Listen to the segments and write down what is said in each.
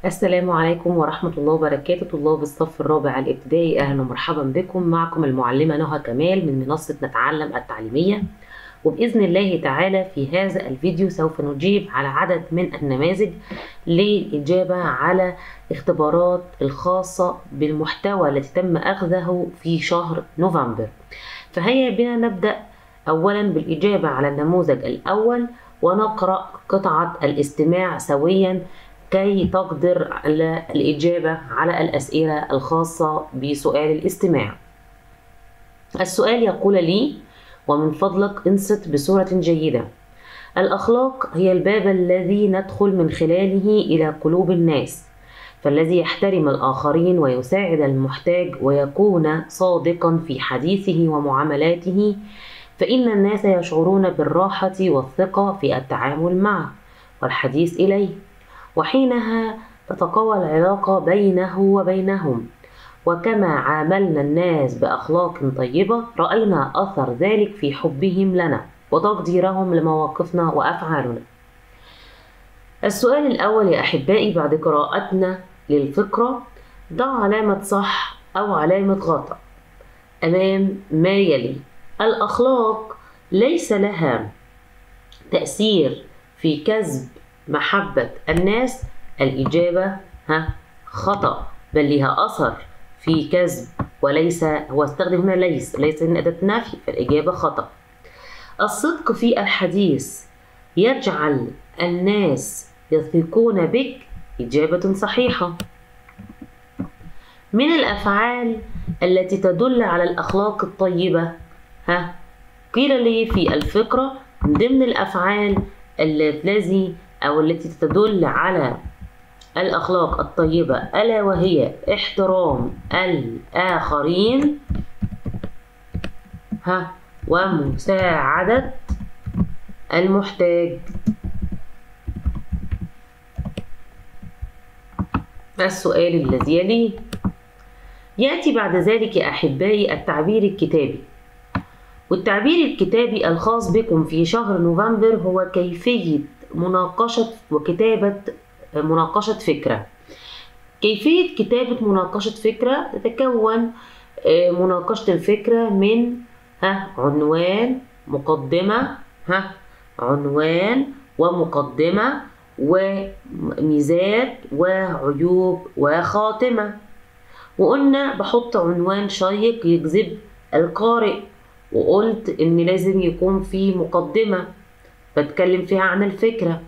السلام عليكم ورحمة الله وبركاته. طلاب الصف الرابع الابتدائي، أهلا ومرحبا بكم. معكم المعلمة نهى كمال من منصة نتعلم التعليمية. وبإذن الله تعالى في هذا الفيديو سوف نجيب على عدد من النماذج للإجابة على اختبارات الخاصة بالمحتوى التي تم أخذه في شهر نوفمبر. فهيا بنا نبدأ أولا بالإجابة على النموذج الأول، ونقرأ قطعة الاستماع سويا كي تقدر على الإجابة على الأسئلة الخاصة بسؤال الاستماع. السؤال يقول لي: ومن فضلك انصت بصورة جيدة. الأخلاق هي الباب الذي ندخل من خلاله إلى قلوب الناس، فالذي يحترم الآخرين ويساعد المحتاج ويكون صادقا في حديثه ومعاملاته، فإن الناس يشعرون بالراحة والثقة في التعامل معه والحديث إليه، وحينها تتقوى العلاقة بينه وبينهم. وكما عاملنا الناس بأخلاق طيبة رأينا أثر ذلك في حبهم لنا وتقديرهم لمواقفنا وأفعالنا. السؤال الأول يا أحبائي بعد قراءتنا للفقرة، ضع علامة صح أو علامة خطأ أمام ما يلي. الأخلاق ليس لها تأثير في كسب محبة الناس. الإجابة خطأ، بل لها أثر في كسب، وليس هو استخدم هنا ليس من أداة نفي، فالإجابة خطأ. الصدق في الحديث يجعل الناس يثقون بك. إجابة صحيحة. من الأفعال التي تدل على الأخلاق الطيبة، قيل لي في الفقرة ضمن الأفعال التي تدل على الأخلاق الطيبة ألا وهي احترام الآخرين ومساعدة المحتاج. السؤال الذي يليه يأتي بعد ذلك يا أحبائي التعبير الكتابي. والتعبير الكتابي الخاص بكم في شهر نوفمبر هو كيفية مناقشة وكتابة مناقشة فكرة. كيفية كتابة مناقشة فكرة تتكون مناقشة الفكرة من عنوان، مقدمة، عنوان ومقدمة وميزات وعيوب وخاتمة. وقلنا بحط عنوان شيق يجذب القارئ، وقلت إن لازم يكون في مقدمة بتكلم فيها عن الفكرة،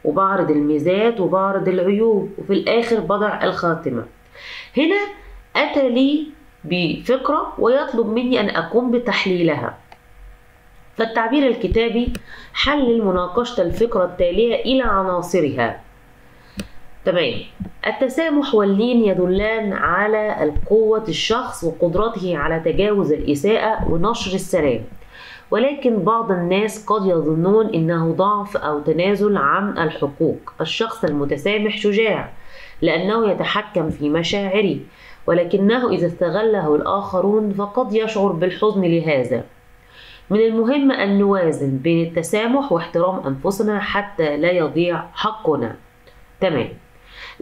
وبعرض الميزات وبعرض العيوب، وفي الآخر بضع الخاتمة. هنا أتى لي بفكرة ويطلب مني أن أقوم بتحليلها. فالتعبير الكتابي حلل مناقشة الفكرة التالية إلى عناصرها. تمام. التسامح واللين يدلان على قوة الشخص وقدرته على تجاوز الإساءة ونشر السلام، ولكن بعض الناس قد يظنون إنه ضعف أو تنازل عن الحقوق. الشخص المتسامح شجاع لأنه يتحكم في مشاعره، ولكنه إذا استغله الآخرون فقد يشعر بالحزن لهذا. من المهم أن نوازن بين التسامح واحترام أنفسنا حتى لا يضيع حقنا. تمام.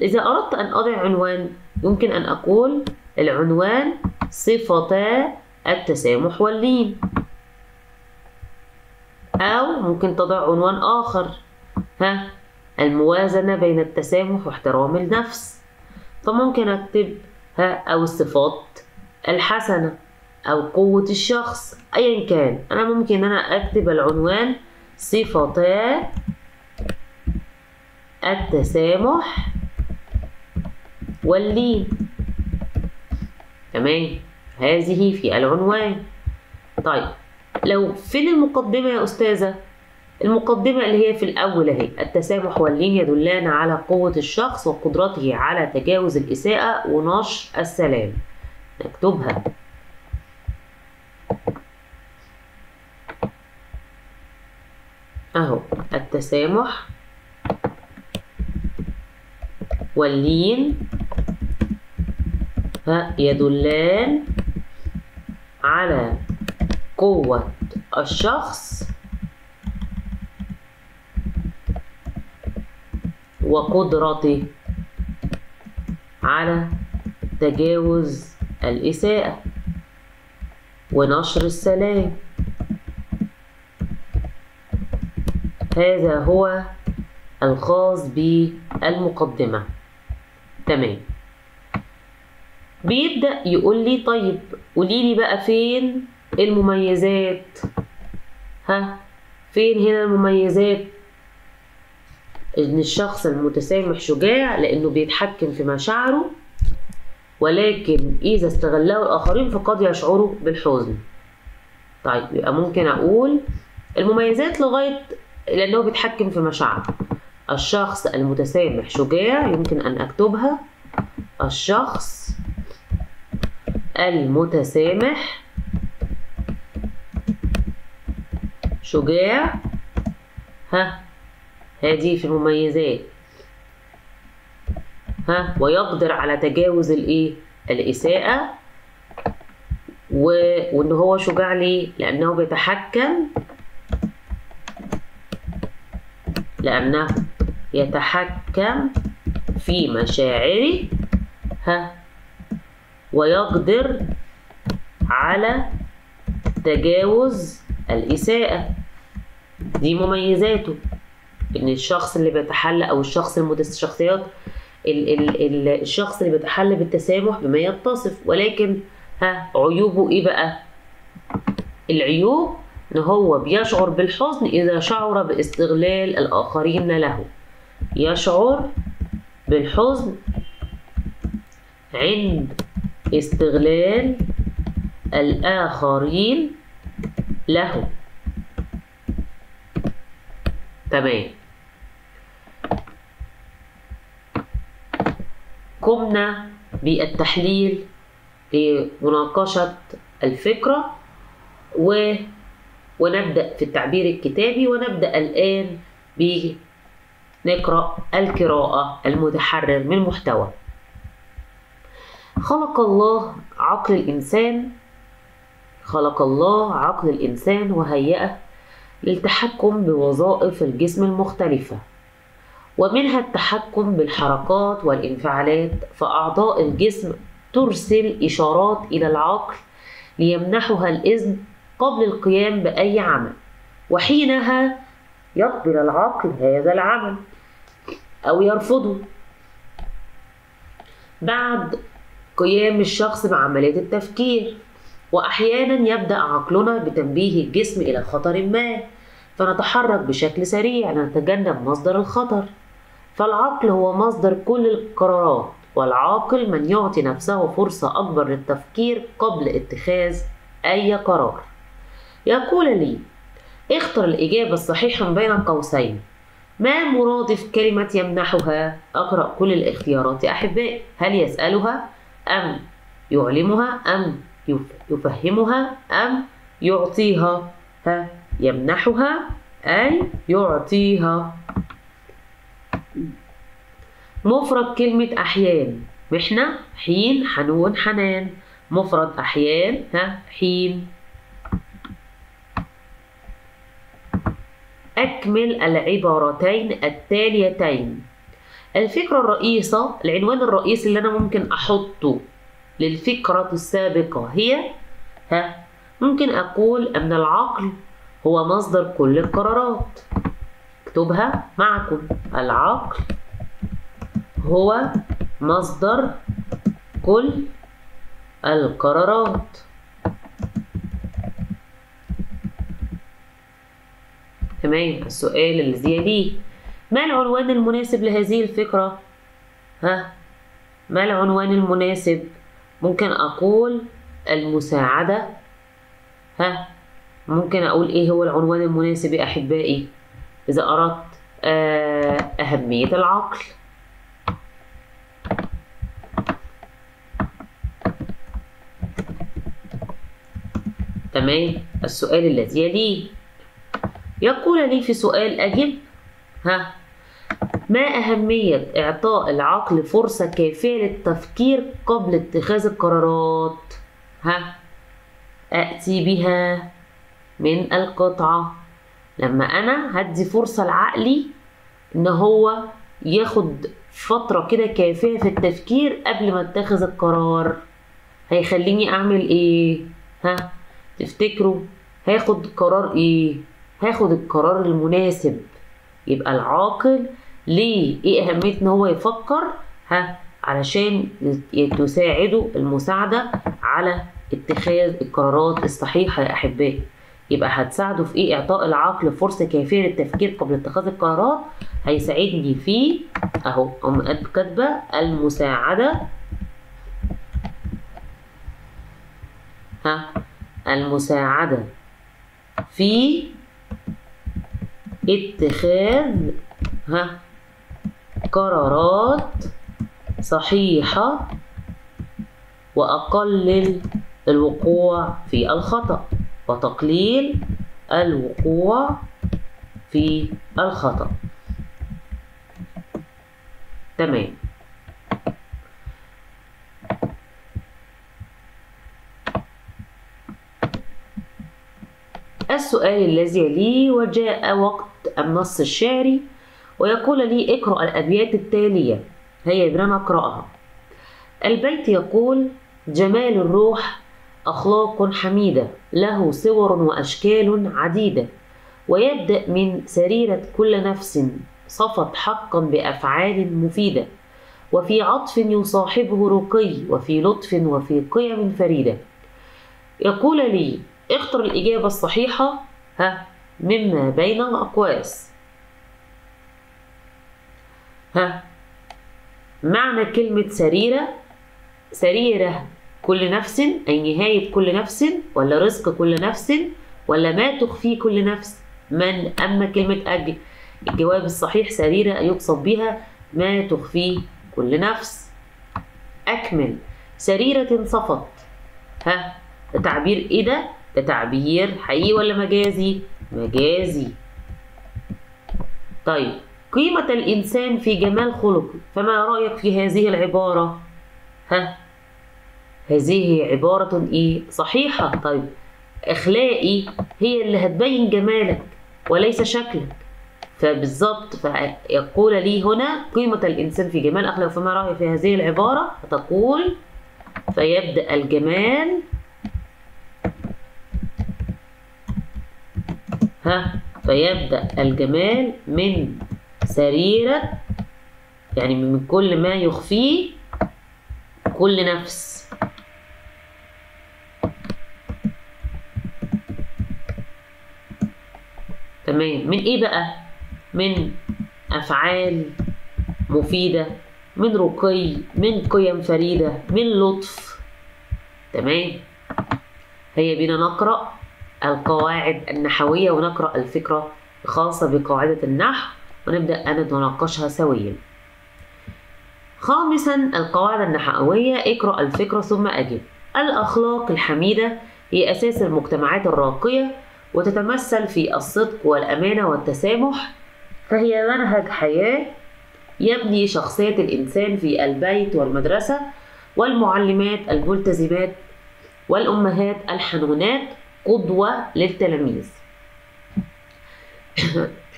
إذا أردت أن أضع عنوان يمكن أن أقول العنوان صفتا التسامح واللين، أو ممكن تضع عنوان آخر الموازنة بين التسامح واحترام النفس. فممكن أكتب أو الصفات الحسنة أو قوة الشخص، أيا كان. أنا ممكن أنا أكتب العنوان صفتا التسامح واللين. تمام، هذه في العنوان. طيب، لو فين المقدمة يا أستاذة؟ المقدمة اللي هي في الأول اهي، التسامح واللين يدلان على قوة الشخص وقدرته على تجاوز الإساءة ونشر السلام. نكتبها. أهو التسامح واللين يدلان على قوة الشخص وقدرته على تجاوز الإساءة ونشر السلام. هذا هو الخاص بالمقدمة. تمام. بيبدأ يقول لي طيب قوليلي بقى فين المميزات؟ فين هنا المميزات؟ إن الشخص المتسامح شجاع لأنه بيتحكم في مشاعره، ولكن إذا استغله الآخرين فقد يشعروا بالحزن. طيب يبقى ممكن أقول المميزات لغاية لأنه بيتحكم في مشاعره. الشخص المتسامح شجاع، يمكن أن أكتبها الشخص المتسامح شجاع. هذه في المميزات. ويقدر على تجاوز الإساءة، وإن هو شجاع ليه؟ لأنه يتحكم في مشاعره، ويقدر على تجاوز الإساءة. دي مميزاته، إن الشخص اللي بيتحلى أو الشخص الشخص اللي بيتحلى بالتسامح بما يتصف. ولكن عيوبه إيه بقى؟ العيوب إن هو بيشعر بالحزن إذا شعر باستغلال الآخرين له. يشعر بالحزن عند استغلال الآخرين له. تمام. قمنا بالتحليل لمناقشة الفكرة ونبدأ في التعبير الكتابي، ونبدأ الآن بنقرأ القراءة المتحرر من محتوى. خلق الله عقل الإنسان وهيئه للتحكم بوظائف الجسم المختلفة، ومنها التحكم بالحركات والانفعالات. فأعضاء الجسم ترسل إشارات إلى العقل ليمنحها الإذن قبل القيام بأي عمل، وحينها يقبل العقل هذا العمل أو يرفضه بعد قيام الشخص بعملية التفكير. وأحيانا يبدأ عقلنا بتنبيه الجسم إلى خطر ما، فنتحرك بشكل سريع لنتجنب مصدر الخطر. فالعقل هو مصدر كل القرارات، والعاقل من يعطي نفسه فرصة أكبر للتفكير قبل اتخاذ أي قرار. يقول لي اختر الإجابة الصحيحة بين قوسين. ما مرادف كلمة يمنحها؟ أقرأ كل الاختيارات يا أحبائي. هل يسألها أم يعلمها أم يفهمها أم يعطيها؟ يمنحها أي يعطيها. مفرد كلمة أحيان: محنة، حين، حنون، حنان. مفرد أحيان حين. أكمل العبارتين التاليتين. الفكرة الرئيسة، العنوان الرئيسي اللي أنا ممكن أحطه للفكرة السابقة هي ممكن أقول أن العقل هو مصدر كل القرارات. اكتبها معكم: العقل هو مصدر كل القرارات. تمام. السؤال الذي يليه: ما العنوان المناسب لهذه الفكرة؟ ما العنوان المناسب؟ ممكن أقول المساعدة. ممكن أقول إيه هو العنوان المناسب يا أحبائي إذا أردت أهمية العقل. تمام. السؤال الذي يليه يقول لي في سؤال أجب: ما أهمية إعطاء العقل فرصة كافية للتفكير قبل اتخاذ القرارات؟ أأتي بها من القطعة. لما أنا هدي فرصة لعقلي إن هو ياخد فترة كده كافية في التفكير قبل ما اتخذ القرار، هيخليني اعمل ايه؟ ها، تفتكروا هاخد قرار ايه؟ هاخد القرار المناسب. يبقى العاقل ليه ايه اهمية ان هو يفكر؟ ها، علشان تساعده المساعدة على اتخاذ القرارات الصحيحة يا احبائي. يبقى هتساعده في ايه؟ اعطاء العقل فرصة كافية للتفكير قبل اتخاذ القرارات. هيساعدني في اهو كاتبة المساعدة، المساعدة في اتخاذ قرارات صحيحة وأقلل الوقوع في الخطأ، وتقليل الوقوع في الخطأ. تمام. السؤال الذي يليه: وجاء وقت النص الشعري ويقول لي اقرأ الأبيات التالية. هيا بنا نقرأها. البيت يقول: جمال الروح أخلاق حميدة، له صور وأشكال عديدة، ويبدأ من سريرة كل نفس صفت حقا بأفعال مفيدة، وفي عطف يصاحبه رقي، وفي لطف وفي قيم فريدة. يقول لي اختر الإجابة الصحيحة مما بين الأقواس. معنى كلمة سريرة: سريرة كل نفس أي نهاية كل نفس، ولا رزق كل نفس، ولا ما تخفي كل نفس؟ من أما كلمة أجل، الجواب الصحيح سريرة يقصد بها ما تخفي كل نفس. أكمل. سريرة صفت. ده تعبير إيه ده؟ ده تعبير حقيقي ولا مجازي؟ مجازي. طيب، قيمة الإنسان في جمال خلقه، فما رأيك في هذه العبارة؟ هذه عبارة إيه؟ صحيحة. طيب، أخلاقي هي اللي هتبين جمالك وليس شكلك. فبالظبط، فيقول لي هنا قيمة الإنسان في جمال أخلاقه، فما رأيك في هذه العبارة؟ فتقول: فيبدأ الجمال فيبدأ الجمال من سريرة، يعني من كل ما يخفيه كل نفس. تمام. من ايه بقى؟ من أفعال مفيدة، من رقي، من قيم فريدة، من لطف. تمام. هيا بينا نقرأ القواعد النحوية ونقرأ الفكرة الخاصة بقاعدة النحو ونبدأ أن نتناقشها سويا. خامسا، القواعد النحوية: اقرأ الفكرة ثم أجب. الأخلاق الحميدة هي أساس المجتمعات الراقية، وتتمثل في الصدق والأمانة والتسامح، فهي منهج حياة يبني شخصية الإنسان في البيت والمدرسة والمعلمات الملتزمات والأمهات الحنونات قدوة للتلاميذ.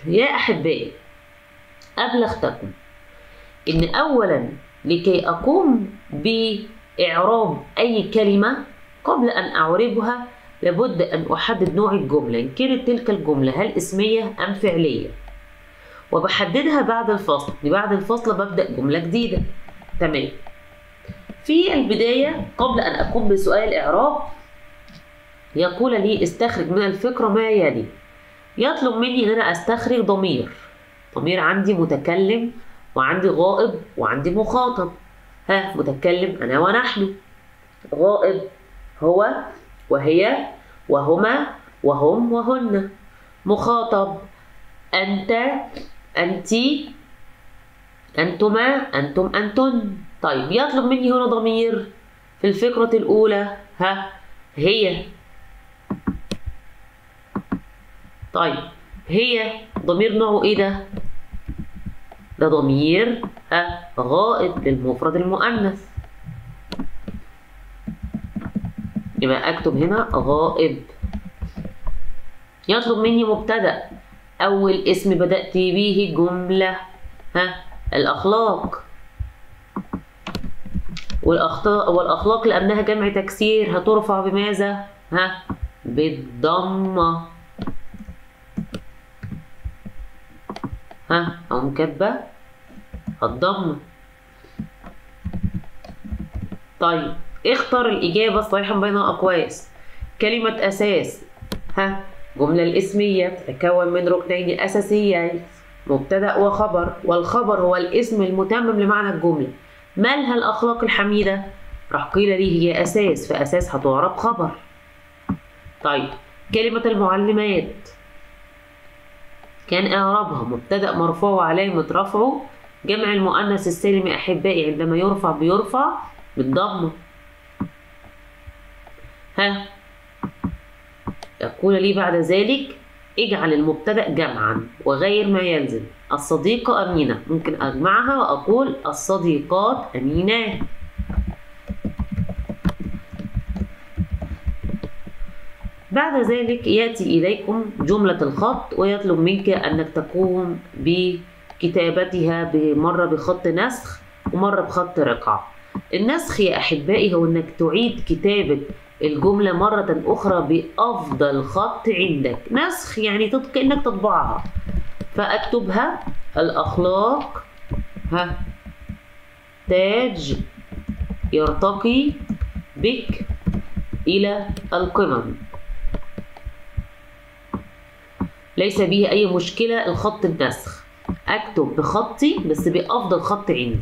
يا أحبائي، أبلغتكم إن أولا لكي أقوم بإعراب أي كلمة قبل أن أعربها لابد أن أحدد نوع الجملة، إن كانت تلك الجملة هل اسمية أم فعلية، وبحددها بعد الفصل. بعد الفصل ببدأ جملة جديدة. تمام. في البداية قبل أن أقوم بسؤال الإعراب يقول لي استخرج من الفكرة ما يلي. يطلب مني أن أنا أستخرج ضمير عندي متكلم وعندي غائب وعندي مخاطب. متكلم أنا ونحن، غائب هو وهي وهما وهم وهن، مخاطب أنت أنتِ أنتما أنتم أنتن. طيب، يطلب مني هنا ضمير في الفكرة الأولى هي. طيب، هي ضمير نوعه إيه ده؟ ده ضمير غائب للمفرد المؤنث، يبقى أكتب هنا غائب. يطلب مني مبتدأ، أول اسم بدأت به جملة الأخلاق، والأخلاق لأنها جمع تكسير هترفع بماذا؟ بالضمة. أقوم كاتبة الضمة. طيب اختر الإجابة الصحيحة بين الأقواس. كلمة أساس جملة الاسمية تتكون من ركنين أساسيين، مبتدأ وخبر، والخبر هو الاسم المتمم لمعنى الجملة. مالها الأخلاق الحميدة؟ راح قيل لي هي أساس، فأساس هتعرب خبر. طيب كلمة المعلمات كان إعرابها مبتدأ مرفوع وعلامة رفعه جمع المؤنث السالم أحبائي، عندما يرفع بيرفع بالضمة. يقول لي بعد ذلك اجعل المبتدأ جمعا وغير ما يلزم. الصديقة أمينة، ممكن أجمعها وأقول الصديقات أمينات. بعد ذلك يأتي إليكم جملة الخط ويطلب منك أنك تقوم بكتابتها مرة بخط نسخ ومرة بخط رقعة. النسخ يا أحبائي هو أنك تعيد كتابة الجملة مرة أخرى بأفضل خط عندك. نسخ يعني كأنك تطبعها، فأكتبها الأخلاق تاج يرتقي بك إلى القمم. ليس به أي مشكلة الخط النسخ، أكتب بخطي بس بأفضل خط عندي.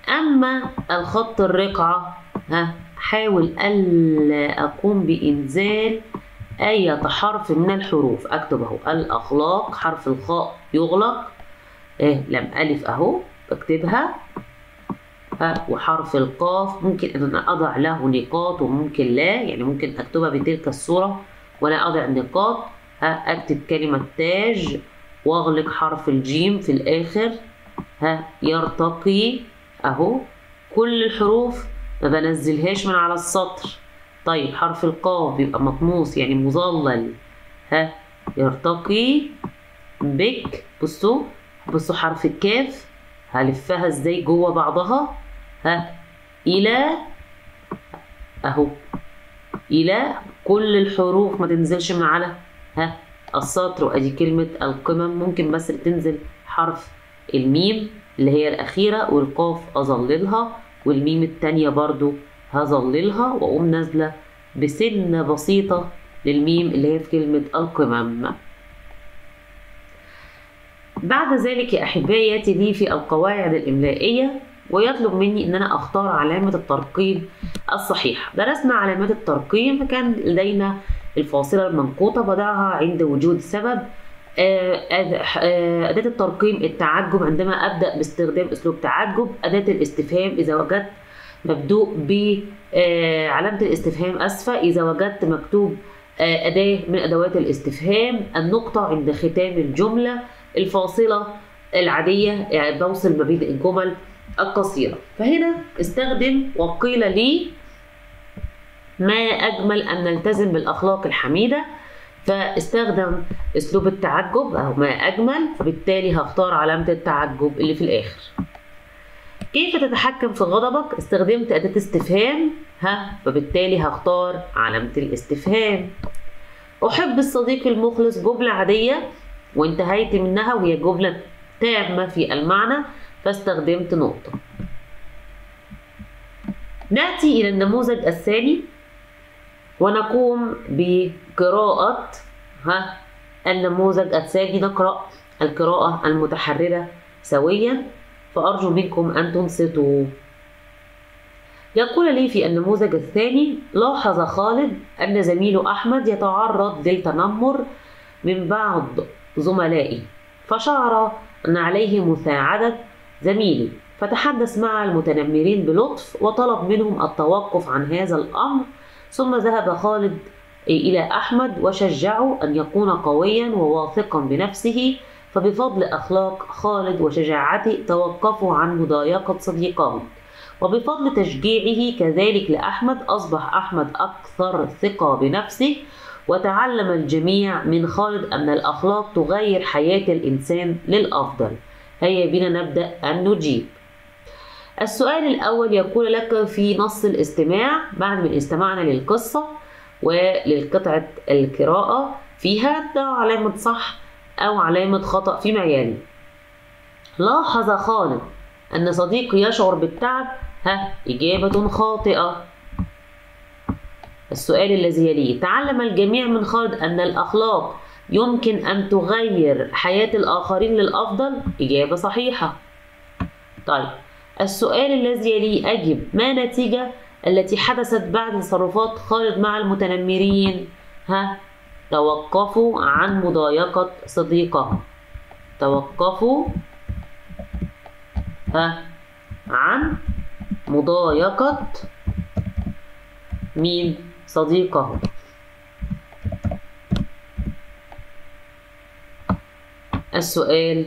أما الخط الرقعة حاول ألا أقوم بإنزال أي حرف من الحروف. أكتب أهو الأخلاق، حرف الخاء يغلق، لم ألف أهو بكتبها، وحرف القاف ممكن أن أنا أضع له نقاط وممكن لا، يعني ممكن أكتبها بتلك الصورة ولا أضع نقاط. أكتب كلمة تاج وأغلق حرف الجيم في الآخر. يرتقي أهو كل الحروف ما بنزلهاش من على السطر. طيب حرف القاف بيبقى مطموس يعني مظلل. يرتقي بك. بصوا حرف الكاف هلفها ازاي جوه بعضها. إلى أهو، إلى كل الحروف ما تنزلش من على السطر. وأدي كلمة القمم ممكن بس تنزل حرف الميم اللي هي الأخيرة، والقاف أظللها، والميم التانية برضو هظللها، وأقوم نازلة بسنة بسيطة للميم اللي هي في كلمة القمم. بعد ذلك يا أحبائي يأتي لي في القواعد الإملائية ويطلب مني إن أنا أختار علامة الترقيم الصحيحة. درسنا علامات الترقيم، فكان لدينا الفاصلة المنقوطة بضعها عند وجود سبب. أداة الترقيم التعجب عندما أبدأ باستخدام أسلوب تعجب. أداة الاستفهام إذا وجدت مبدوء بعلامة الاستفهام أسفة، إذا وجدت مكتوب أداة من أدوات الاستفهام. النقطة عند ختام الجملة. الفاصلة العادية يعني بوصل ما بين الجمل القصيرة. فهنا استخدم وقيل لي ما أجمل أن نلتزم بالأخلاق الحميدة، فاستخدم أسلوب التعجب أو ما أجمل، فبالتالي هختار علامة التعجب اللي في الآخر. كيف تتحكم في غضبك؟ استخدمت أداة استفهام فبالتالي هختار علامة الاستفهام. أحب الصديق المخلص جملة عادية وانتهيت منها وهي جملة تامة في المعنى، فاستخدمت نقطة. نأتي إلى النموذج الثاني ونقوم بقراءة النموذج الثاني. نقرأ القراءة المتحررة سويا، فأرجو منكم أن تنصتوا. يقول لي في النموذج الثاني: لاحظ خالد أن زميله أحمد يتعرض للتنمر من بعض زملائه، فشعر أن عليه مساعدة زميله، فتحدث مع المتنمرين بلطف وطلب منهم التوقف عن هذا الأمر. ثم ذهب خالد إلى أحمد وشجعه أن يكون قويا وواثقا بنفسه، فبفضل أخلاق خالد وشجاعته توقفوا عن مضايقة صديقهم، وبفضل تشجيعه كذلك لأحمد أصبح أحمد أكثر ثقة بنفسه. وتعلم الجميع من خالد أن الأخلاق تغير حياة الإنسان للأفضل. هيا بنا نبدأ أن نجيب. السؤال الأول يقول لك في نص الاستماع بعد من استماعنا للقصة وللقطعة القراءة فيها ده علامة صح أو علامة خطأ فيما يلي. لاحظ خالد أن صديقي يشعر بالتعب. إجابة خاطئة. السؤال الذي يليه تعلم الجميع من خالد أن الأخلاق يمكن أن تغير حياة الآخرين للأفضل. إجابة صحيحة. طيب السؤال الذي يليه أجب ما النتيجة التي حدثت بعد تصرفات خالد مع المتنمرين؟ توقفوا عن مضايقة صديقه. توقفوا عن مضايقة مين؟ صديقه. السؤال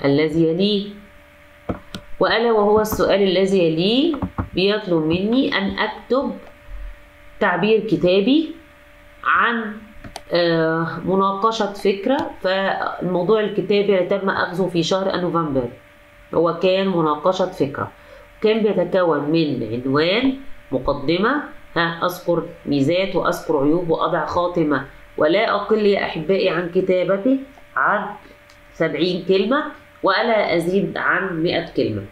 الذي يليه وألا وهو السؤال الذي يليه بيطلب مني أن أكتب تعبير كتابي عن مناقشة فكرة. فالموضوع الكتابي اللي تم أخذه في شهر نوفمبر هو كان مناقشة فكرة، كان بيتكون من عنوان، مقدمة، أذكر ميزات وأذكر عيوب وأضع خاتمة ولا أقل يا أحبائي عن كتابته عن 70 كلمة ولا أزيد عن 100 كلمة.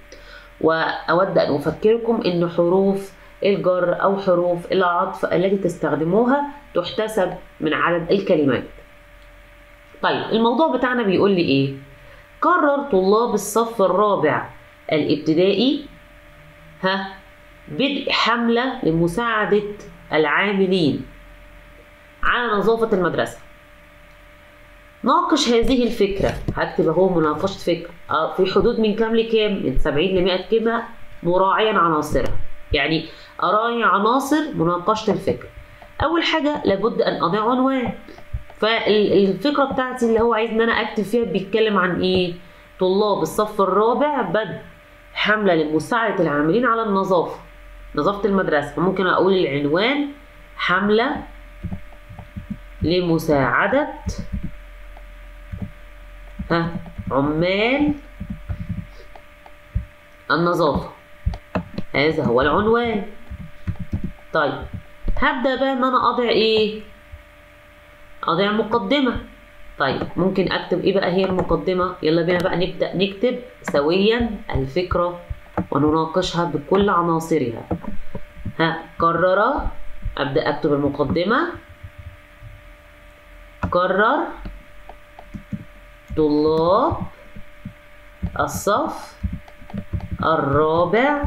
وأود أن أفكركم أن حروف الجر أو حروف العطف التي تستخدموها تحتسب من عدد الكلمات. طيب الموضوع بتاعنا بيقول لي إيه؟ قرر طلاب الصف الرابع الابتدائي بدء حملة لمساعدة العاملين على نظافة المدرسة. ناقش هذه الفكرة. هكتب اهو مناقشة فكرة في حدود من كام لكام؟ من 70 ل 100 كلمة مراعيا عناصرها. يعني أراعي عناصر مناقشة الفكرة. أول حاجة لابد أن أضع عنوان. فالفكرة بتاعتي اللي هو عايز إن أنا أكتب فيها بيتكلم عن إيه؟ طلاب الصف الرابع بدء حملة لمساعدة العاملين على النظافة، نظافة المدرسة. ممكن أقول العنوان حملة لمساعدة عمال النظافة. هذا هو العنوان. طيب هبدأ بقى إن أنا أضع إيه؟ أضع مقدمة. طيب ممكن أكتب إيه بقى هي المقدمة؟ يلا بينا بقى نبدأ نكتب سويا الفكرة ونناقشها بكل عناصرها. قرر، أبدأ أكتب المقدمة. قرر طلاب الصف الرابع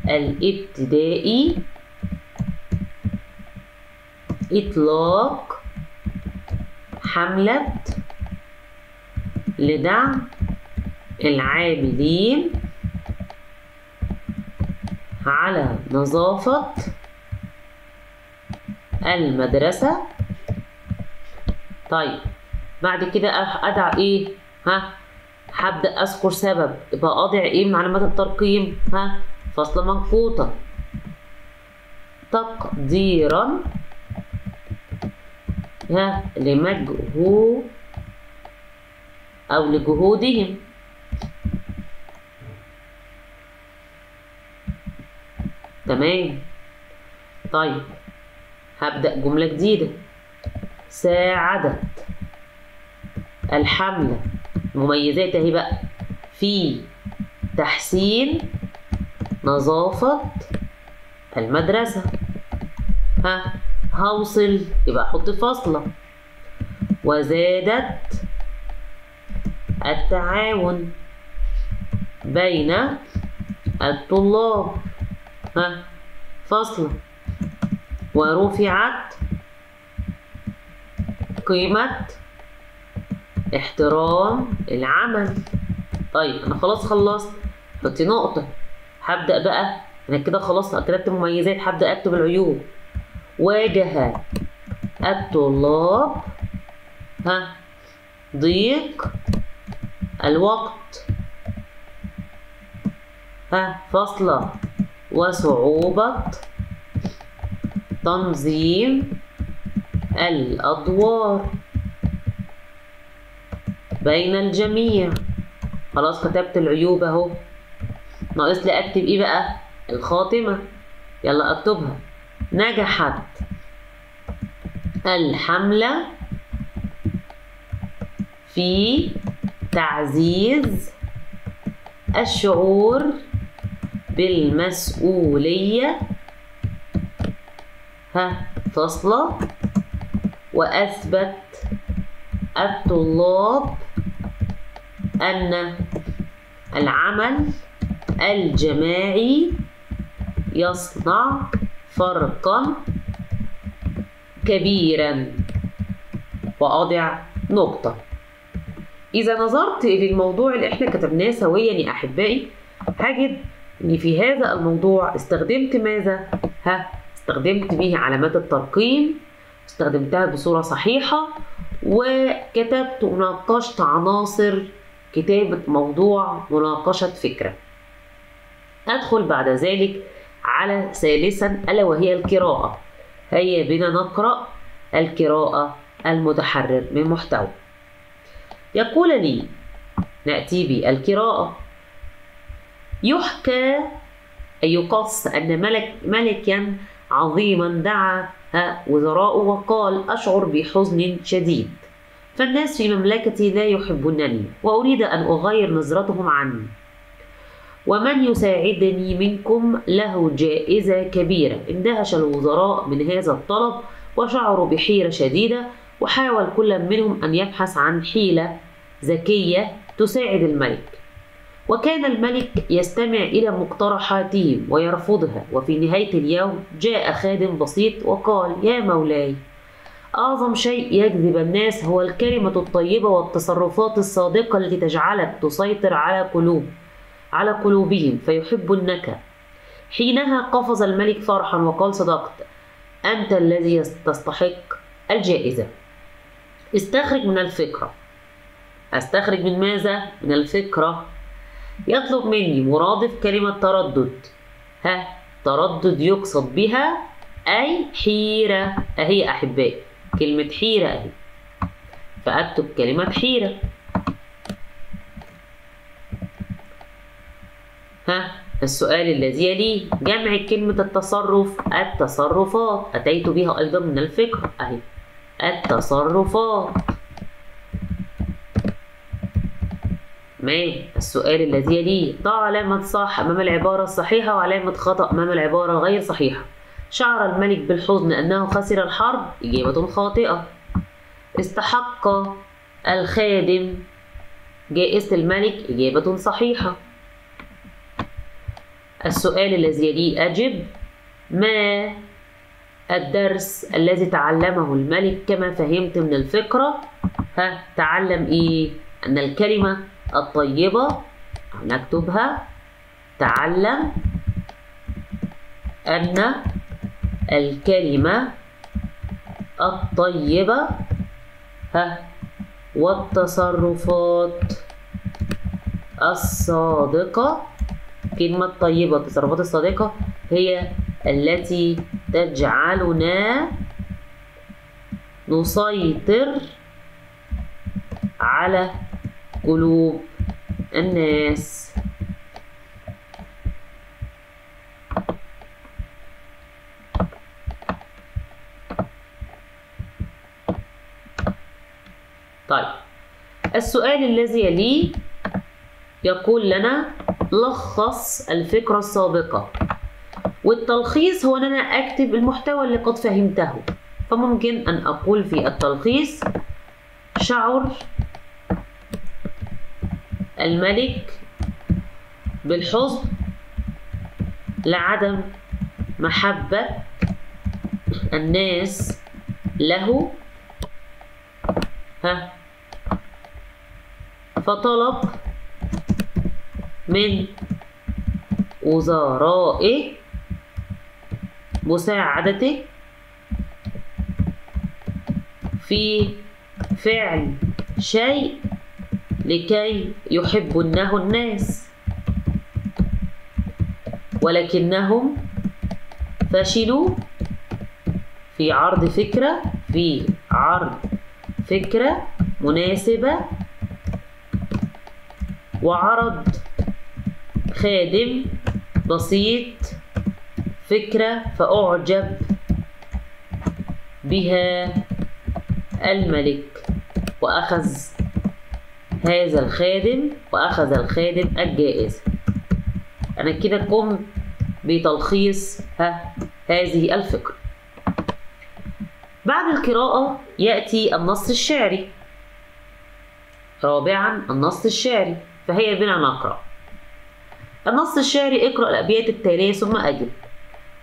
الابتدائي إطلاق حملة لدعم العاملين على نظافة المدرسة. طيب بعد كده أدع إيه؟ هبدأ أذكر سبب. يبقى أضع إيه من علامات الترقيم؟ فاصلة منقوطة. تقديرا لمجهود أو لجهودهم. تمام. طيب هبدأ جملة جديدة. ساعدت الحملة، مميزات اهي بقى، في تحسين نظافة المدرسة. هوصل يبقى احط فاصلة. وزادت التعاون بين الطلاب. فاصلة. ورفعت قيمة احترام العمل. طيب انا خلاص خلصت، حطي نقطة. هبدأ بقى انا كده خلاص كتبت مميزات، هبدأ اكتب العيوب. واجه الطلاب ضيق الوقت. فاصلة. وصعوبة تنظيم الأدوار بين الجميع. خلاص كتبت العيوب اهو. ناقص لي اكتب ايه بقى؟ الخاتمة. يلا اكتبها. نجحت الحملة في تعزيز الشعور بالمسؤولية فاصلة، وأثبت الطلاب أن العمل الجماعي يصنع فرقا كبيرا، وأضع نقطة. إذا نظرت للموضوع اللي احنا كتبناه سويا يا أحبائي، هجد إن في هذا الموضوع استخدمت ماذا؟ استخدمت به علامات الترقيم، استخدمتها بصورة صحيحة، وكتبت وناقشت عناصر كتابة موضوع مناقشة فكرة. أدخل بعد ذلك على ثالثا ألا وهي القراءة. هيا بنا نقرأ القراءة المتحرر من محتوى. يقول لي نأتي بالقراءة. يحكى أي يقص أن ملكا عظيما دعا وزراءه وقال: أشعر بحزن شديد، فالناس في مملكتي لا يحبونني، وأريد أن أغير نظرتهم عني، ومن يساعدني منكم له جائزة كبيرة. اندهش الوزراء من هذا الطلب وشعروا بحيرة شديدة، وحاول كل منهم أن يبحث عن حيلة ذكية تساعد الملك، وكان الملك يستمع إلى مقترحاتهم ويرفضها. وفي نهاية اليوم جاء خادم بسيط وقال: يا مولاي، أعظم شيء يجذب الناس هو الكلمة الطيبة والتصرفات الصادقة التي تجعلك تسيطر على قلوبهم فيحبونك. حينها قفز الملك فرحا وقال: صدقت، أنت الذي تستحق الجائزة. استخرج من الفكرة. أستخرج من ماذا؟ من الفكرة. يطلب مني مرادف كلمة تردد. تردد يقصد بها أي حيرة أهي أحبائي، كلمة حيرة أهي، فأكتب كلمة حيرة. السؤال الذي يليه جمع كلمة التصرف التصرفات، أتيت بها أيضا من الفكرة أهي التصرفات. السؤال الذي يليه ضع علامة صح أمام العبارة الصحيحة وعلامة خطأ أمام العبارة غير صحيحة. شعر الملك بالحزن أنه خسر الحرب، إجابة خاطئة. استحق الخادم جائزة الملك، إجابة صحيحة. السؤال الذي يليه أجب: ما الدرس الذي تعلمه الملك كما فهمت من الفكرة؟ تعلم إيه؟ أن الكلمة الطيبة، نكتبها، تعلم أن الكلمة الطيبة والتصرفات الصادقة. كلمة طيبة والتصرفات الصادقة هي التي تجعلنا نسيطر على قلوب الناس. طيب، السؤال الذي يليه يقول لنا: لخص الفكرة السابقة. والتلخيص هو أن أنا أكتب المحتوى اللي قد فهمته، فممكن أن أقول في التلخيص: شعر الملك بالحزن لعدم محبة الناس له، فطلب من وزرائه مساعدته في فعل شيء لكي يحبونه الناس، ولكنهم فشلوا في عرض فكرة مناسبة، وعرض خادم بسيط فكرة فأعجب بها الملك وأخذ الخادم الجائزة. أنا كده قمت بتلخيص هذه الفكرة. بعد القراءة يأتي النص الشعري. رابعا النص الشعري، فهيا بنا نقرأ. النص الشعري: اقرأ الأبيات التالية ثم أجب.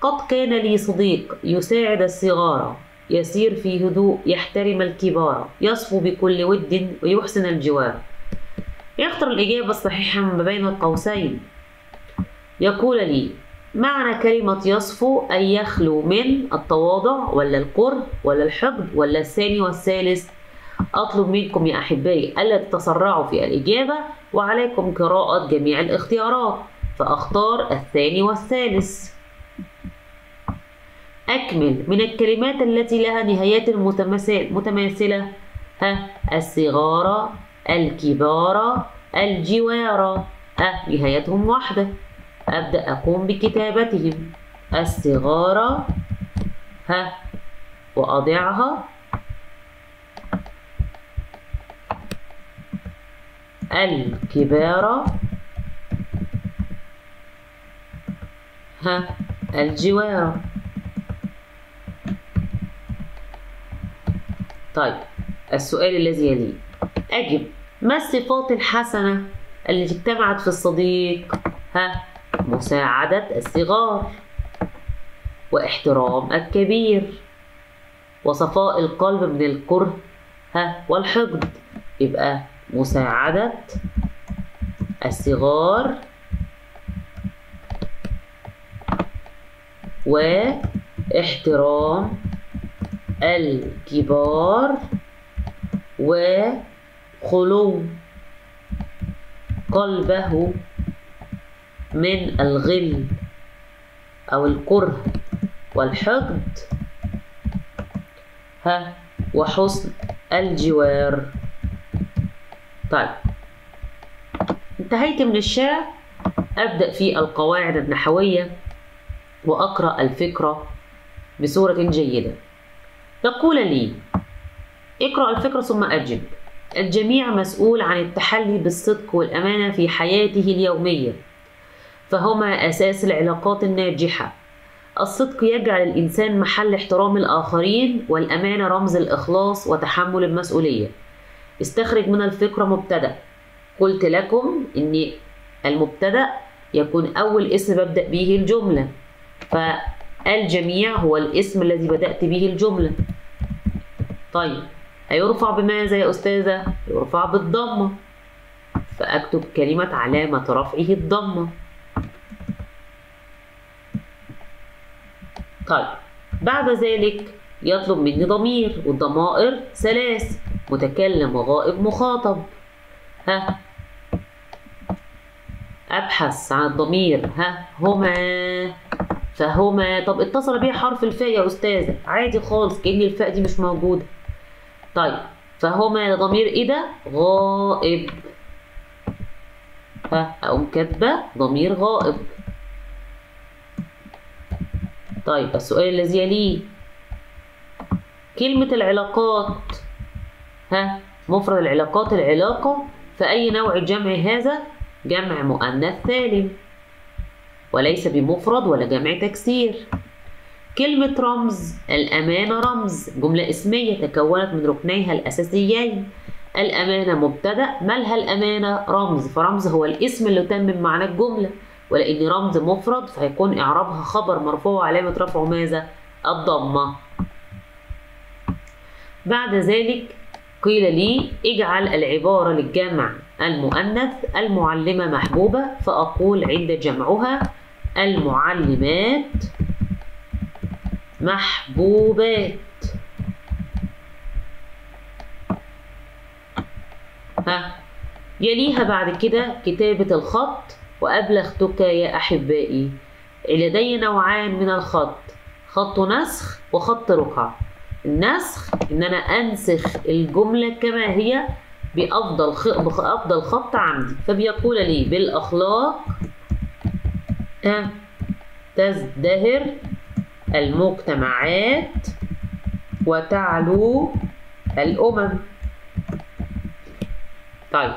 قد كان لي صديق يساعد الصغار، يسير في هدوء، يحترم الكبار، يصفو بكل ود ويحسن الجوار. يختار الإجابة الصحيحة ما بين القوسين. يقول لي: معنى كلمة يصفو أن يخلو من التواضع ولا الكره ولا الحقد ولا الثاني والثالث؟ أطلب منكم يا أحبائي ألا تتسرعوا في الإجابة، وعليكم قراءة جميع الاختيارات، فأختار الثاني والثالث. أكمل من الكلمات التي لها نهايات متماثلة. الصغار، الكبار، الجوار، نهايتهم واحدة. أبدأ أقوم بكتابتهم. الصغار وأضعها، الكبار الجوار. طيب السؤال الذي يليه: أجب. ما الصفات الحسنة التي اجتمعت في الصديق؟ مساعدة الصغار، واحترام الكبير، وصفاء القلب من الكره والحقد. يبقى مساعدة الصغار واحترام الكبار وخلو قلبه من الغل أو الكره والحقد وحسن الجوار. طيب انتهيت من الشعر. أبدأ في القواعد النحوية وأقرأ الفكرة بصورة جيدة. يقول لي: اقرأ الفكرة ثم أجب. الجميع مسؤول عن التحلي بالصدق والأمانة في حياته اليومية، فهما أساس العلاقات الناجحة. الصدق يجعل الإنسان محل احترام الآخرين، والأمانة رمز الإخلاص وتحمل المسؤولية. استخرج من الفكرة مبتدأ. قلت لكم إن المبتدأ يكون أول اسم ببدأ به الجملة، فالجميع هو الاسم الذي بدأت به الجملة. طيب هيرفع بماذا يا أستاذة؟ يرفع بالضمة، فأكتب كلمة علامة رفعه الضمة. طيب بعد ذلك يطلب مني ضمير، والضمائر ثلاث: متكلم وغائب مخاطب. أبحث عن الضمير. هما، فهما. طب اتصل بيه حرف الفاء يا أستاذة؟ عادي خالص، كأن الفاء دي مش موجودة. طيب فهما ضمير إيه ده؟ غائب. أقوم كاتبة ضمير غائب. طيب السؤال الذي يليه: كلمة العلاقات. مفرد العلاقات العلاقة، فأي نوع جمع هذا؟ جمع مؤنث سالم، وليس بمفرد ولا جمع تكسير. كلمة رمز. الأمانة رمز، جملة اسمية تكونت من ركنيها الأساسيين. الأمانة مبتدأ، مالها الأمانة؟ رمز، فرمز هو الاسم اللي يتمم معنى الجملة، ولأن رمز مفرد فهيكون إعرابها خبر مرفوع علامة رفعه ماذا؟ الضمة. بعد ذلك قيل لي: اجعل العبارة للجمع المؤنث المعلمة محبوبة، فأقول عند جمعها: المعلمات محبوبات. يليها بعد كده كتابة الخط. وأبلغتك يا أحبائي لدي نوعان من الخط: خط نسخ وخط رقعة. النسخ إن أنا أنسخ الجملة كما هي بأفضل خط عندي، فبيقول لي: بالأخلاق تزدهر المجتمعات وتعلو الأمم. طيب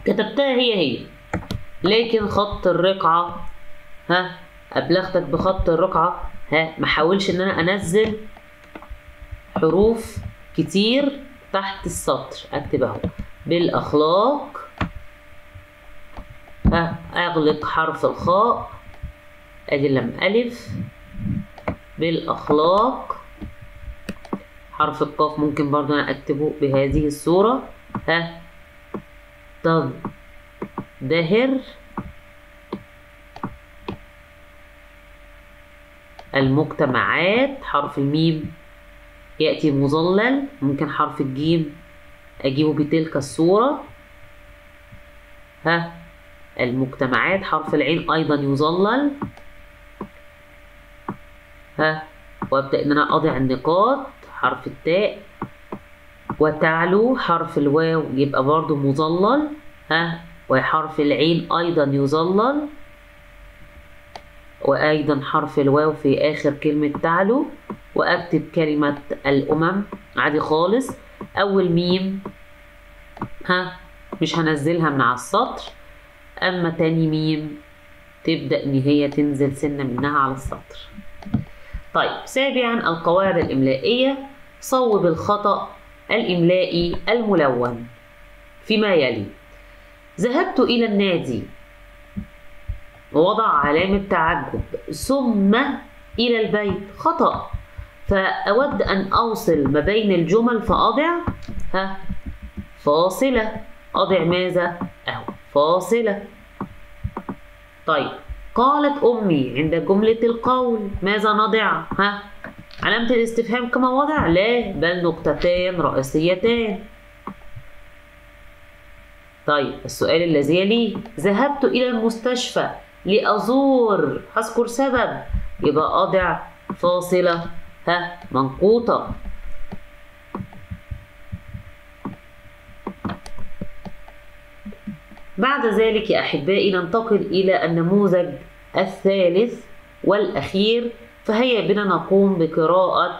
كتبتها هي لكن خط الرقعة أبلغتك بخط الرقعة ما حاولش إن أنا أنزل حروف كتير تحت السطر. أكتب أهو بالأخلاق أغلق حرف الخاء، أدي لم ألف. بالأخلاق حرف القاف ممكن برضو أنا أكتبه بهذه الصورة. تزدهر المجتمعات. حرف الميم يأتي مظلل، ممكن حرف الجيم أجيبه بتلك الصورة. المجتمعات. حرف العين أيضا يظلل. وأبدأ إن أنا أضع النقاط. حرف التاء. وتعلو حرف الواو يبقى برضو مظلل. وحرف العين أيضا يظلل، وأيضا حرف الواو في آخر كلمة تعلو. وأكتب كلمة الأمم عادي خالص. أول ميم مش هنزلها من على السطر، أما تاني ميم تبدأ إن هي تنزل سنة منها على السطر. طيب سابعا القواعد الإملائية. صوب الخطأ الإملائي الملون فيما يلي: ذهبت إلى النادي، ووضع علامة تعجب، ثم إلى البيت. خطأ. فأود أن أوصل ما بين الجمل فأضع فاصلة. أضع ماذا؟ أهو فاصلة. طيب قالت أمي عند جملة القول ماذا نضع؟ علامة الاستفهام كما وضع؟ لا، بل نقطتان رئيسيتان. طيب السؤال الذي يليه: ذهبت إلى المستشفى لأزور، هذكر سبب، يبقى أضع فاصلة منقوطة. بعد ذلك يا أحبائي ننتقل إلى النموذج الثالث والأخير، فهيا بنا نقوم بقراءة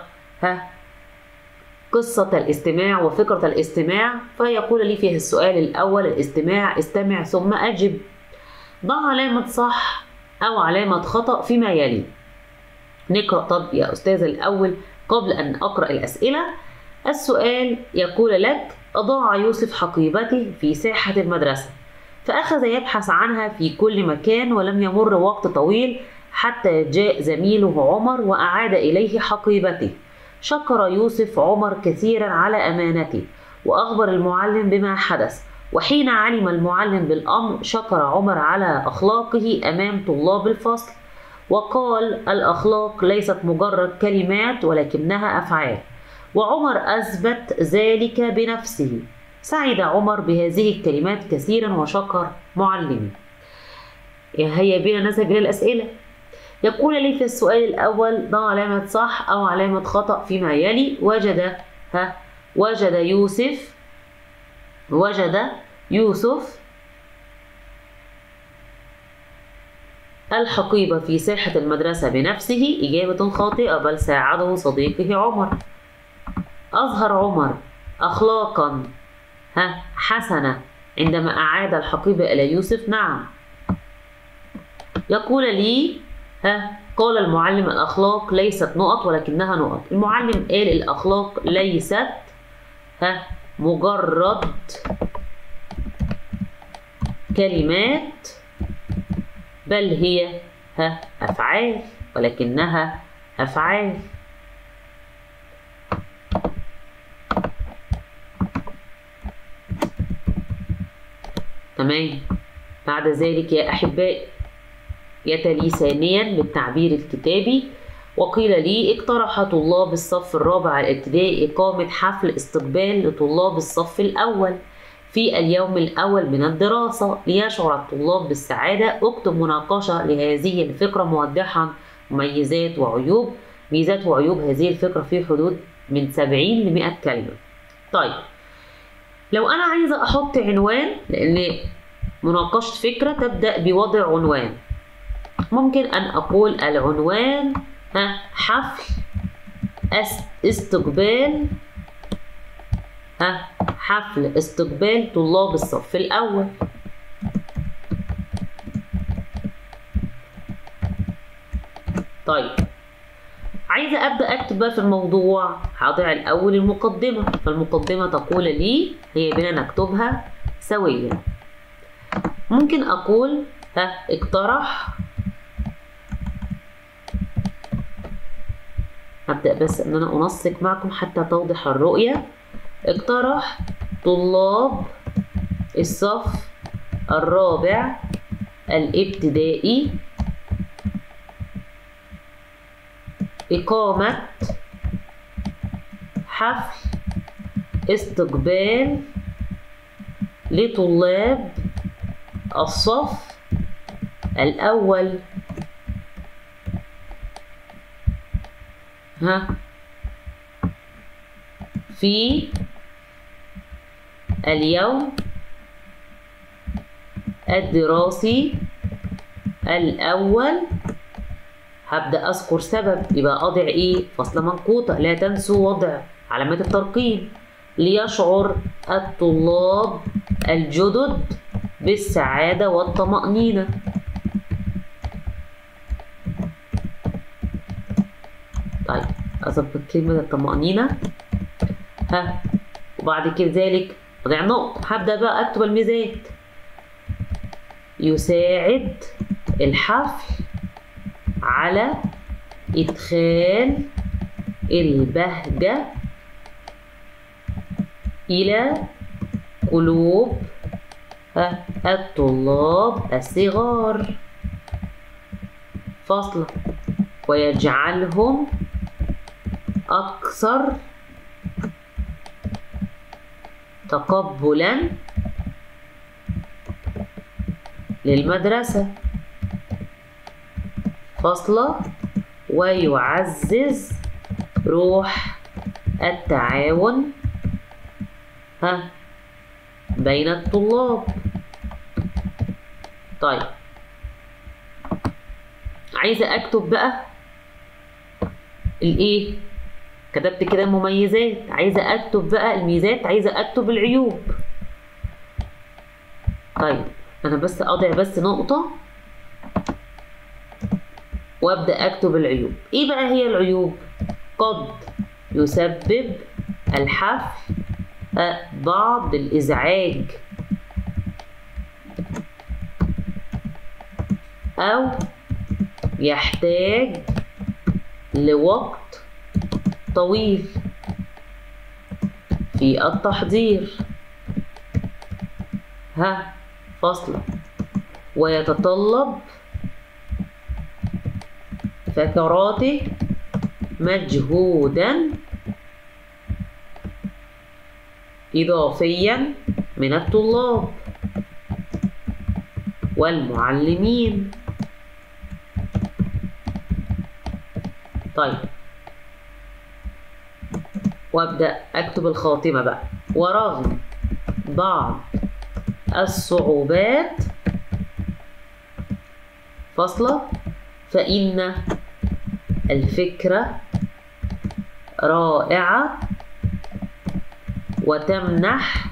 قصة الاستماع وفكرة الاستماع. فيقول لي فيه السؤال الأول: الاستماع، استمع ثم أجب. ضع علامة صح أو علامة خطأ فيما يلي. نقرأ طب يا أستاذ الأول قبل أن أقرأ الأسئلة. السؤال يقول لك: أضاع يوسف حقيبته في ساحة المدرسة، فأخذ يبحث عنها في كل مكان، ولم يمر وقت طويل حتى جاء زميله عمر وأعاد إليه حقيبته. شكر يوسف عمر كثيرا على أمانته، وأخبر المعلم بما حدث. وحين علم المعلم بالأمر شكر عمر على أخلاقه أمام طلاب الفصل، وقال: الأخلاق ليست مجرد كلمات ولكنها أفعال، وعمر أثبت ذلك بنفسه. سعد عمر بهذه الكلمات كثيرا وشكر معلمه. هيا بنا نذهب إلى الأسئلة. يقول لي في السؤال الأول: ضع علامة صح أو علامة خطأ فيما يلي. وجد يوسف الحقيبة في ساحة المدرسة بنفسه. إجابة خاطئة، بل ساعده صديقه عمر. أظهر عمر أخلاقا حسنة عندما أعاد الحقيبة إلى يوسف. نعم. يقول لي قال المعلم: الأخلاق ليست نقط ولكنها نقط. المعلم قال الأخلاق ليست مجرد كلمات، بل هي أفعال، ولكنها أفعال. تمام. بعد ذلك يا أحبائي يتلي ثانيا بالتعبير الكتابي. وقيل لي: اقترح طلاب الصف الرابع الابتدائي إقامة حفل استقبال لطلاب الصف الأول في اليوم الأول من الدراسة ليشعر الطلاب بالسعادة. اكتب مناقشة لهذه الفكرة موضحا ميزات وعيوب. ميزات وعيوب هذه الفكرة في حدود من 70 ل 100 كلمة. طيب لو أنا عايزة أحط عنوان، لأن مناقشة فكرة تبدأ بوضع عنوان. ممكن أن أقول العنوان حفل استقبال حفل استقبال طلاب الصف الأول. طيب عايزة أبدأ أكتب بقى في الموضوع، هضع الأول المقدمة، فالمقدمة تقول لي هي بنا نكتبها سويا. ممكن أقول اقترح، هبدأ بس إن أنا أنسق معكم حتى توضح الرؤية. اقترح طلاب الصف الرابع الابتدائي إقامة حفل استقبال لطلاب الصف الأول في اليوم الدراسي الأول. هبدأ أذكر سبب، يبقى أضع فاصلة منقوطة. لا تنسوا وضع علامات الترقيم. ليشعر الطلاب الجدد بالسعادة والطمأنينة. طيب أظبط كلمة الطمأنينة وبعد كده ذلك أضع نقطة. هبدأ بقى أكتب الميزات. يساعد الحفل على إدخال البهجة إلى قلوب الطلاب الصغار، فاصلة، ويجعلهم أكثر تقبلا للمدرسة، فاصلة، ويعزز روح التعاون بين الطلاب. طيب عايزة أكتب بقى كتبت كده المميزات، عايزة أكتب بقى الميزات، عايزة أكتب العيوب. طيب أنا بس أضع بس نقطة وأبدأ أكتب العيوب. إيه بقى هي العيوب؟ قد يسبب الحفل بعض الإزعاج أو يحتاج لوقت طويل في التحضير، فاصلة، ويتطلب فتراته مجهودا إضافيا من الطلاب والمعلمين. طيب وابدأ أكتب الخاتمة بقى. ورغم بعض الصعوبات، فاصلة، فإن الفكرة رائعة وتمنح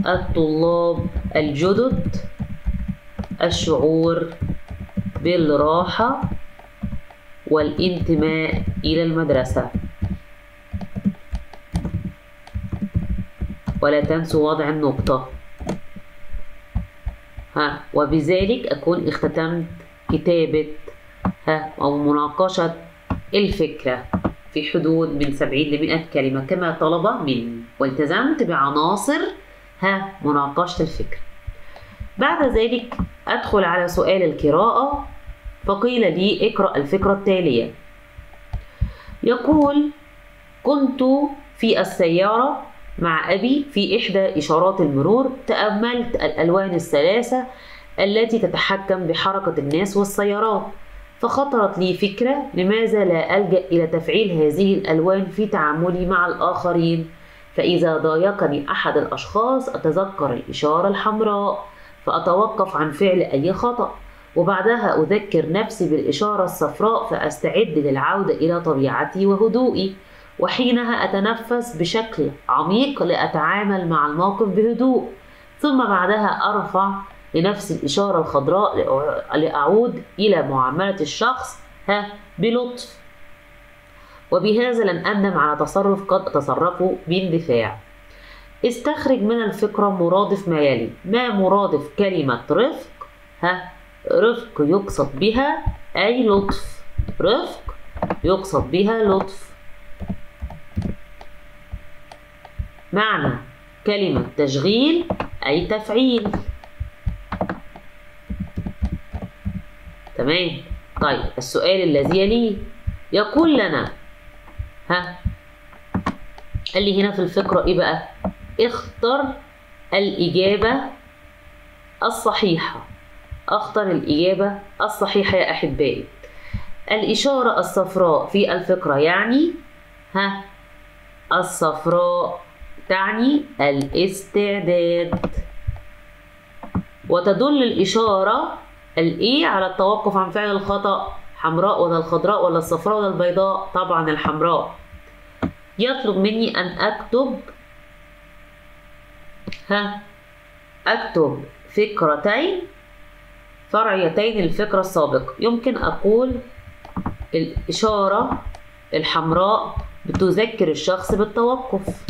الطلاب الجدد الشعور بالراحة والانتماء إلى المدرسة. ولا تنسوا وضع النقطة. وبذلك أكون اختتمت كتابة أو مناقشة الفكرة في حدود من 70 ل 100 كلمة كما طلب مني، والتزمت بعناصر مناقشة الفكرة. بعد ذلك أدخل على سؤال القراءة، فقيل لي اقرأ الفكرة التالية. يقول: كنت في السيارة مع أبي في إحدى إشارات المرور، تأملت الألوان الثلاثة التي تتحكم بحركة الناس والسيارات، فخطرت لي فكرة: لماذا لا ألجأ إلى تفعيل هذه الألوان في تعاملي مع الآخرين؟ فإذا ضايقني أحد الأشخاص أتذكر الإشارة الحمراء، فأتوقف عن فعل أي خطأ، وبعدها أذكر نفسي بالإشارة الصفراء فأستعد للعودة إلى طبيعتي وهدوئي، وحينها أتنفس بشكل عميق لأتعامل مع الموقف بهدوء، ثم بعدها أرفع لنفس الإشارة الخضراء لأعود إلى معاملة الشخص بلطف، وبهذا لن أندم على تصرف قد أتصرفه باندفاع. استخرج من الفكرة مرادف ما يلي. ما مرادف كلمة رفق؟ رفق يقصد بها أي لطف. رفق يقصد بها لطف. معنى كلمة تشغيل أي تفعيل. تمام. طيب السؤال الذي يليه يقول لنا قال لي هنا في الفكرة إيه بقى؟ اختر الإجابة الصحيحة. أختر الإجابة الصحيحة يا أحبائي. الإشارة الصفراء في الفكرة يعني الصفراء تعني الاستعداد، وتدل الإشارة الإيه على التوقف عن فعل الخطأ. حمراء ولا الخضراء ولا الصفراء ولا البيضاء؟ طبعا الحمراء. يطلب مني أن أكتب أكتب فكرتين فرعيتين للفكرة السابقة. يمكن أقول الإشارة الحمراء بتذكر الشخص بالتوقف.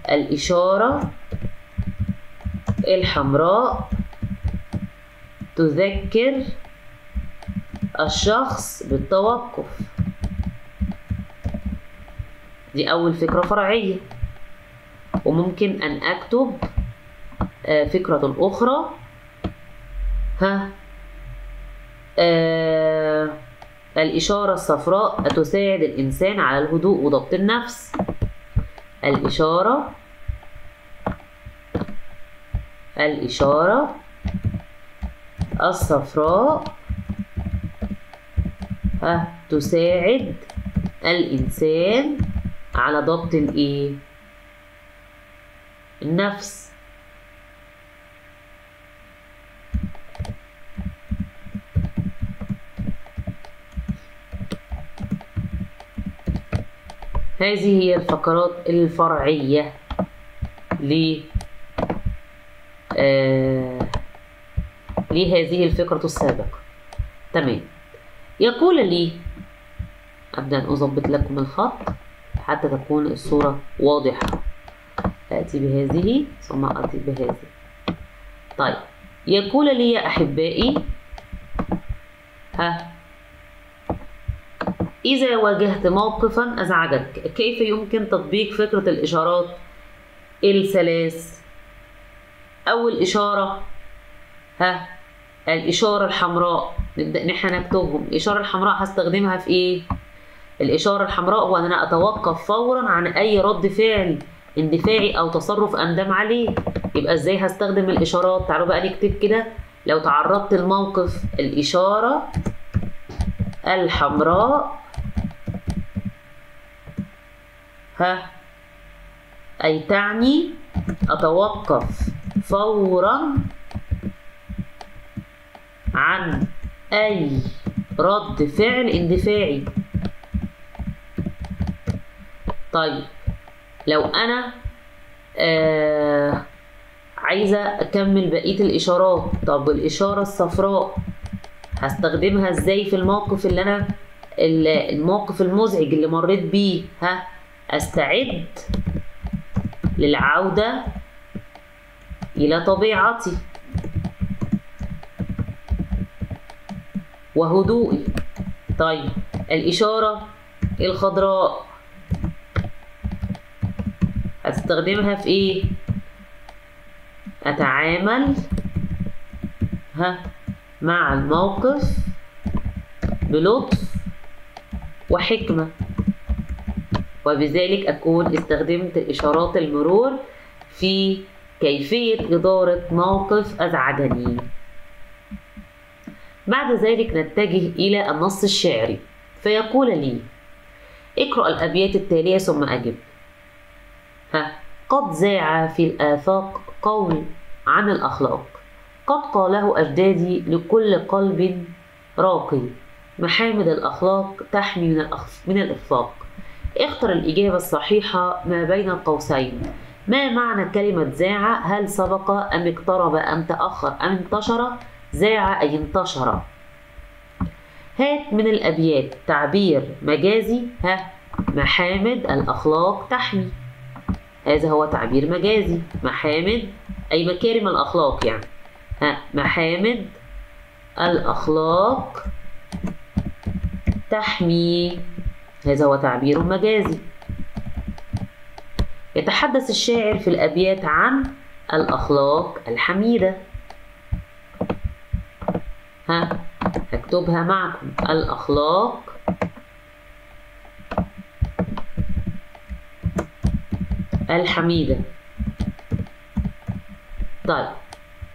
الإشارة الحمراء تذكر الشخص بالتوقف. دي أول فكرة فرعية. وممكن أن أكتب فكرة أخرى الإشارة الصفراء تساعد الإنسان على الهدوء وضبط النفس. الإشارة الصفراء تساعد الإنسان على ضبط النفس. هذه هي الفقرات الفرعية لهذه الفكرة السابقة. تمام. يقول لي أبدأ أن أضبط لكم الخط حتى تكون الصورة واضحة. أتي بهذه ثم أتي بهذه. طيب يقول لي يا أحبائي إذا واجهت موقفا أزعجك كيف يمكن تطبيق فكرة الإشارات الثلاث؟ أول إشارة الإشارة الحمراء. نبدأ نحن نكتبهم. الإشارة الحمراء هستخدمها في إيه؟ الإشارة الحمراء هو أن أنا أتوقف فورا عن أي رد فعل اندفاعي أو تصرف أندم عليه. يبقى إزاي هستخدم الإشارات؟ تعالوا بقى نكتب كده. لو تعرضت لموقف الإشارة الحمراء أي تعني أتوقف فورا عن أي رد فعل اندفاعي. طيب لو أنا عايزة أكمل بقية الإشارات. طب الإشارة الصفراء هستخدمها إزاي في الموقف اللي أنا الموقف المزعج اللي مريت بيه؟ أستعد للعودة إلى طبيعتي وهدوئي. طيب الإشارة الخضراء هتستخدمها في إيه؟ أتعامل مع الموقف بلطف وحكمة، وبذلك أكون استخدمت إشارات المرور في كيفية إدارة موقف أزعجني. بعد ذلك نتجه إلى النص الشعري فيقول لي اقرأ الأبيات التالية ثم أجب. قد ذاع في الآفاق قول عن الأخلاق، قد قاله أجدادي لكل قلب راقي محامد الأخلاق تحمي من الإخفاق. اختر الإجابة الصحيحة ما بين القوسين. ما معنى كلمة زاع؟ هل سبق أم اقترب أم تأخر أم انتشر؟ زاع أي انتشر. هات من الأبيات تعبير مجازي. محامد الأخلاق تحمي، هذا هو تعبير مجازي. محامد أي مكارم الأخلاق يعني. محامد الأخلاق تحمي، هذا هو تعبير مجازي. يتحدث الشاعر في الأبيات عن الأخلاق الحميدة. هكتبها معكم، الأخلاق الحميدة. طيب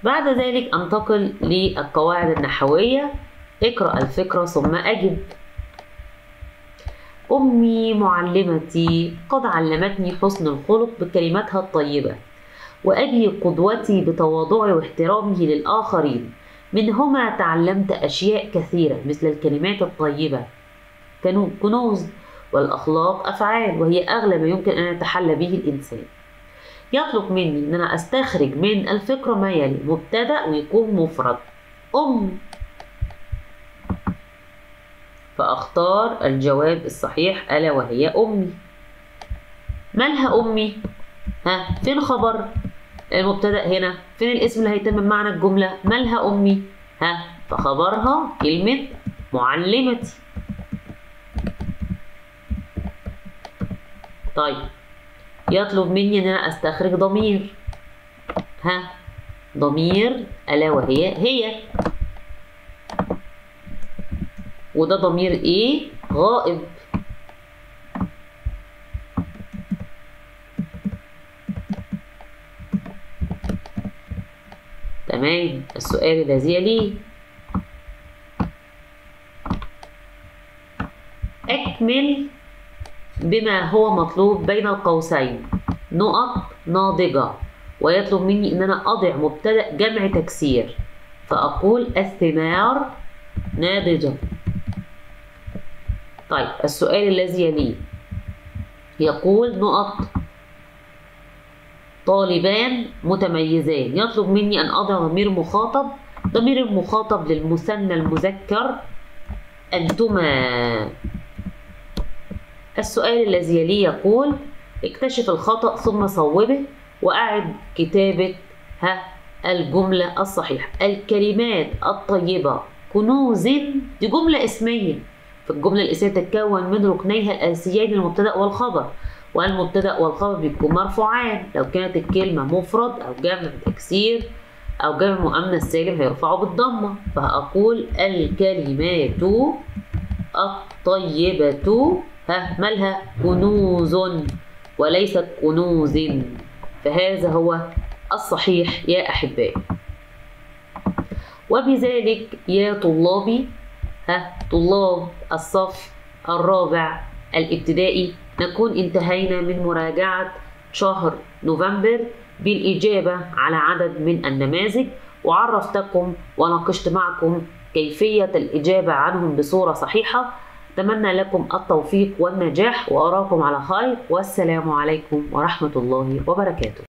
بعد ذلك أنتقل للقواعد النحوية. اقرأ الفكرة ثم أجب. أمي معلمتي قد علمتني حسن الخلق بكلماتها الطيبة، وأبي قدوتي بتواضعه واحترامه للآخرين، منهما تعلمت أشياء كثيرة مثل الكلمات الطيبة كنوز، والأخلاق أفعال وهي أغلى ما يمكن أن يتحلى به الإنسان. يطلب مني أن أنا أستخرج من الفكرة ما يلي: مبتدأ ويكون مفرد أمي، فأختار الجواب الصحيح ألا وهي أمي. مالها أمي؟ فين خبر المبتدأ هنا؟ فين الاسم اللي هيتم معنى الجملة؟ مالها أمي؟ فخبرها كلمة معلمتي. طيب يطلب مني ان انا استخرج ضمير. ضمير الا وهي هي، وده ضمير ايه؟ غائب. تمام. السؤال الذي يليه: اكمل بما هو مطلوب بين القوسين نقط ناضجة. ويطلب مني ان انا اضع مبتدأ جمع تكسير، فاقول الثمار ناضجة. طيب السؤال الذي يليه يقول نقط طالبان متميزان. يطلب مني ان اضع ضمير مخاطب. ضمير المخاطب للمثنى المذكر انتما. السؤال الذي يليه يقول اكتشف الخطأ ثم صوبه وأعد كتابة الجملة الصحيحة. الكلمات الطيبة كنوز، دي جملة اسمية، فالجملة الاسمية تتكون من ركنيها الأساسيين المبتدأ والخبر، والمبتدأ والخبر بيكون مرفوعان. لو كانت الكلمة مفرد أو جمع تكسير أو جمع مؤنث سالم هيرفعوا بالضمة، فهقول الكلمات الطيبة مالها؟ كنوز وليست كنوز، فهذا هو الصحيح يا أحبائي. وبذلك يا طلابي طلاب الصف الرابع الابتدائي نكون انتهينا من مراجعة شهر نوفمبر بالإجابة على عدد من النماذج، وعرفتكم وناقشت معكم كيفية الإجابة عنهم بصورة صحيحة. أتمنى لكم التوفيق والنجاح وأراكم على خير، والسلام عليكم ورحمة الله وبركاته.